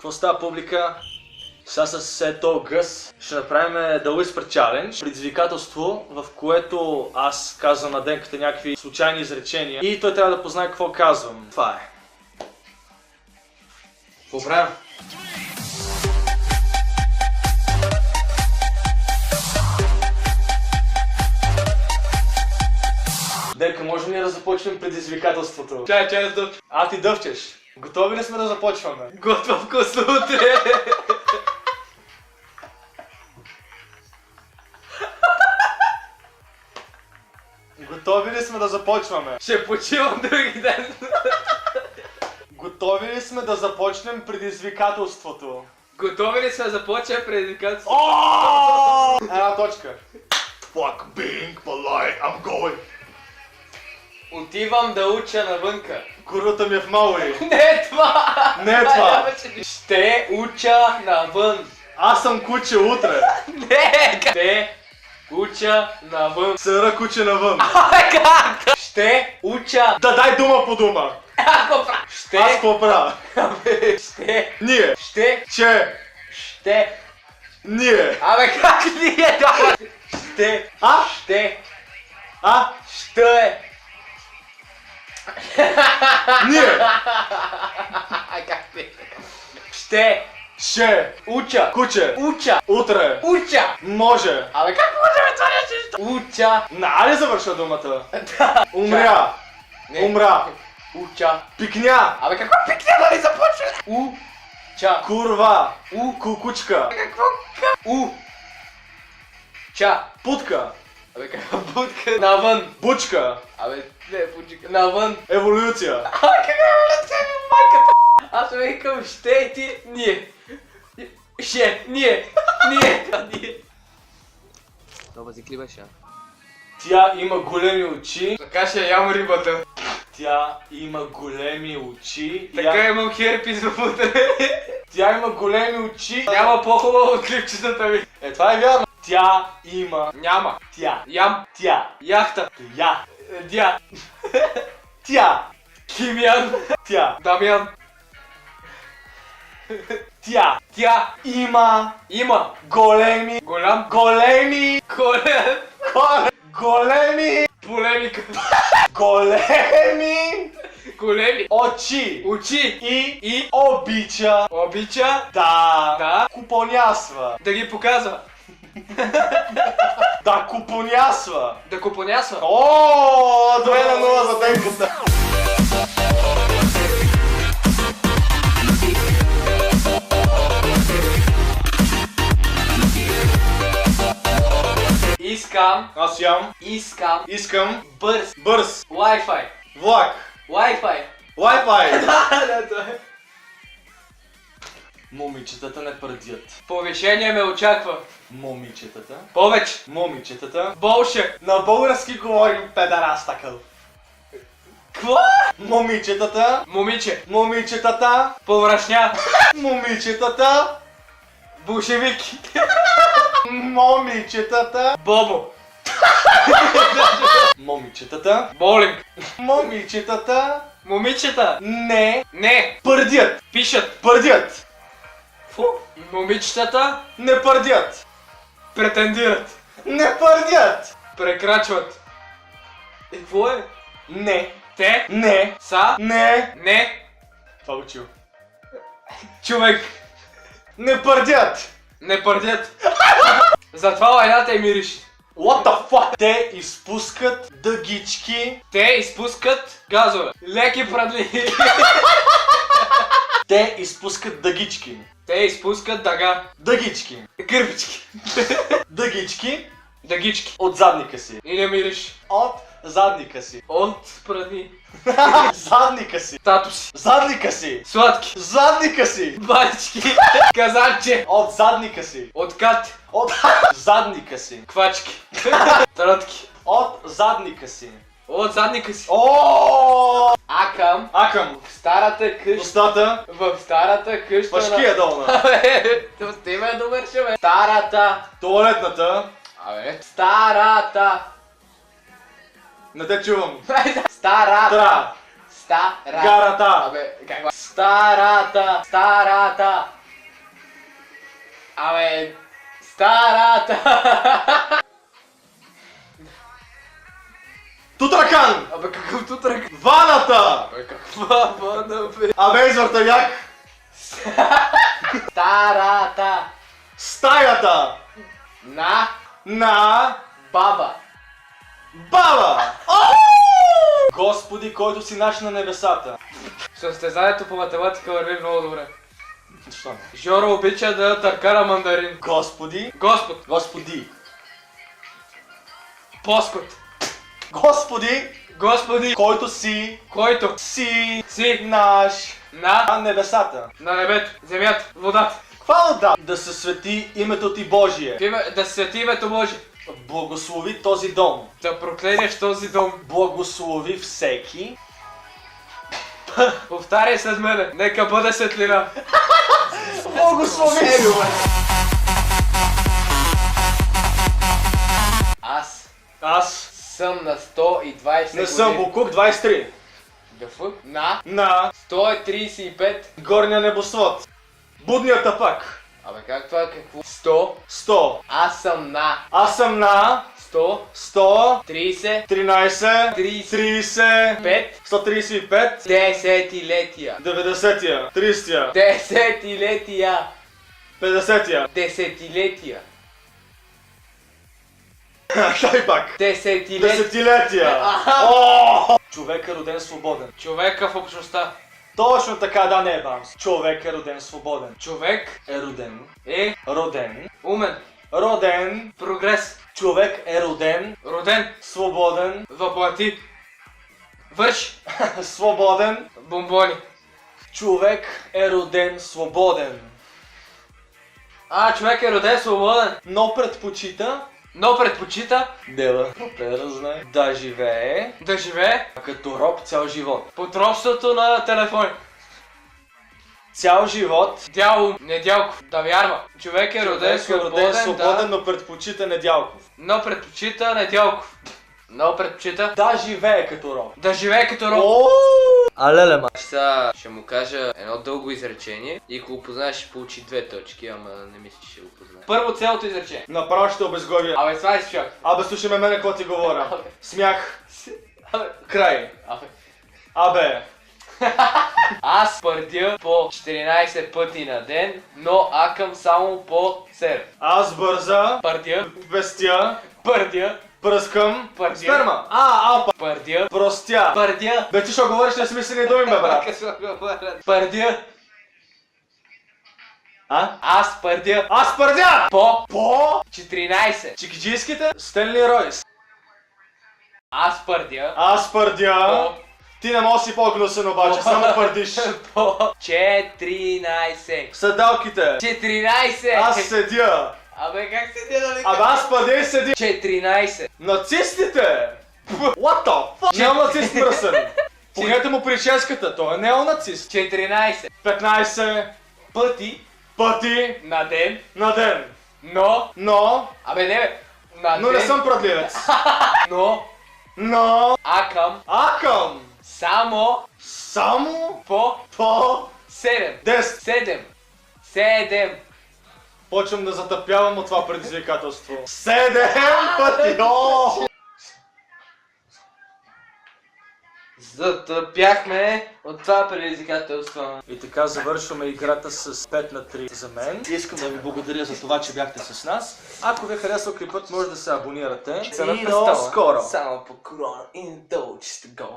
Какво става, публика? Сега с ето Гъс ще направим The Whisper Challenge, предизвикателство, в което аз казвам на Денката някакви случайни изречения и той трябва да познае какво казвам. Това е. Какво правим? Денка, можем ли да започнем предизвикателството? Чай да дъвча. А, ти дъвчеш. Готови ли сме да започваме? Готва вкусно утре. Готови ли сме да започваме? Ще почивам други ден. Готови ли сме да започнем предизвикателството? Готови ли сме да започнем предизвикателството? Една точка. Fuck being polite, I'm going. Отивам да уча навънка. Курвата ми е в Мауи. Не е това! Не е това. Ще уча навън. Аз съм куче утре. Не! Ще уча навън. Съра куче навън. Как? Ще уча. Да дай дума по дума. Ако правя? Ще. Аз какво правя? Ще. Ние. Ще. Че. Ще. Ние. Абе как ли е това? Ще. А? Ще. А? Ще. Ние. Как ли? Ще. Ще. Уча. Куче. Уча. Утре. Уча. Може. Абе как може това нещо? Уча. Нали завършва думата? Да. Умря. Не. Умра. Уча. Пикня. Абе какво пикня да ли започва? Уча. Курва. Кукучка. Какво? Ча. Путка. Абе каква будка? Навън. Бучка. Абе не будка. Навън. Еволюция. Абе каква еволюция ми майката? Аз ме викам ще и ти ние. Ще. Ние. Ние. Това базикли беше. Тя има големи очи. Така ще ям рибата. Тя има големи очи. Така имам херпес в утре. Тя има големи очи. Няма по-хубаво от клипчетата ми. Това е вярно. Тя има. Няма. Тя. Ям. Тя. Яхта. Я. Дя. Тя. Кимян. Тя. Дамян. Тя. Тя. Има. Големи. Голям. Големи. Големи. Полемика. Големи. Очи. Очи. И обича. Обича. Да. Купонясва. Да ги показва. Да купонясва. Да купонясва. О, 2-0 за Денката. Искам. Аз ям. Искам. Бърз. Wi-Fi. Влак. Wi-Fi. Wi-Fi. Да, това е. Момичетата не пърдят. Повишение ме очаква. Момичетата. Повече. Момичетата. Болше. На български говорим педарас такъв. Кво? Момичетата. Момичетата. Поврашня. Момичетата. Болшевики. Момичетата. Бобо. Момичетата. Болинг. Момичетата. Момичета. Не Пърдят. пишат. Фу. Момичетата. Не пърдят. Претендират. Не пърдят. Прекрачват. И какво е? Не. Те. Не. Са. Не. Това учил. Човек. Не пърдят. Не пърдят. Затова лайната е мириш. What the fuck? Те изпускат дъгички. Те изпускат газове. Леки прадли. Те изпускат дъгички. Те изпускат дъга. Дъгички. Кърпички. Дъгички. Дъгички. От задника си. И не мириш. От задника си. От прадни. Задника си. Тато си. Задника си. Сладки. Задника си. Банички. Казанче. От задника си. От кат. От задника си. Квачки. Трътки. От задника си. От задника си. О! Акъм. Акъм. В старата къща. Устата. В старата къща. Пашки е долна. Абе, ти ме довърши, бе. Старата. Туалетната. Абе. Старата. Не те чувам. Старата. Гарата. Абе, каква? Старата. Абе, старата. Тутракан. Абе, какъв тутрак? Ваната. Абе, каква вана, бе? Абе, извъртаняк. Старата. Стаята. На На баба. Господи, който си наш на небесата. Състезанието по математика върви много добре. Защо? Жоро обича да търкара мандарин. Господи. Господ. Господи. Поскот. Господи, който си Който си наш на небесата. на небето, земята, водата. Хвала да! Да се свети името ти Божие. Да свети името Божие. Благослови този дом. Да проклянеш този дом. Благослови всеки. Повтаряй след мене. Нека бъде светлина. Благослови! Аз Съм на 120 не съм Букук 23. ГФ на На 135. горния небосвод. Будният тапак. Абе как това какво? 100. 100. Аз съм на Аз съм на 100. 100. 30. 13. 30. 30. 5. 135. Десетилетия. 90-я. 30-я. Десетилетия. 50-я. Десетилетия. Дай пак. Десетилетия. Десетилетия. Аха. О! Човек е роден свободен. Човека в общността. Точно така, да, не е бамс. Човек е роден свободен. Човек Е роден. е Роден. умен. Роден. Прогрес. Човек е роден. Роден. Свободен. Въплати. Върши. Свободен. Бомбони. Човек е роден свободен. Човек е роден свободен, Но предпочита но предпочита дела да живее да живее като роб цял живот. под робството на телефони. Цял живот. Дяло, не Дялков, да вярва. Човек е роден свободен, да, но предпочита Недялков. но предпочита не Дялков. Но предпочита Да живее като роб. да живее като роб. О! Алеле, ма. Сега ще му кажа едно дълго изречение и ако го познаеш ще получи 2 точки, ама не мисля, че ще го познаеш. Първо цялото изречение. Направо ще обезглавя. Абе, свари си човек. Абе, слушай ме мене, какво ти говоря. Абе. Смях. Абе, Край. абе. Абе. Аз пърдя по 14 пъти на ден, но акам само по 7. Аз бърза. Пърдя, Пестя. пърдя, Пръскам. Пърдя. Сперма. пърдя, Простя. пърдя. Бе, ти ще говориш несмислени думи, бе, брат. Пърдя. Аз пърдя Аз пърдя! по По 14. чикиджийските Стенли Ройс. Аз пърдя Аз пърдя. по Ти не можеш си по-гнусен обаче, само пърдиш. по 14. Седалките. 14. Аз седя. Абе, как седя, нали? Абе, аз пърдя и седя. 14. Нацистите! What the fuck? Неонацист мръсен. Погледнете му прическата, той е неонацист. 14 15 пъти пъти на ден, на ден. но... Абе не бе, на но ден, не съм продливец. но акам само по по 7. 10. 7. Почвам да затъпявам от това предизвикателство. 7 пъти! О! Затъпяхме от това предизвикателство. И така завършваме играта с 5 на 3 за мен. Искам да ви благодаря за това, че бяхте с нас. Ако ви е харесал клипът, може да се абонирате. И до скоро! Само по Corona Indulge to go.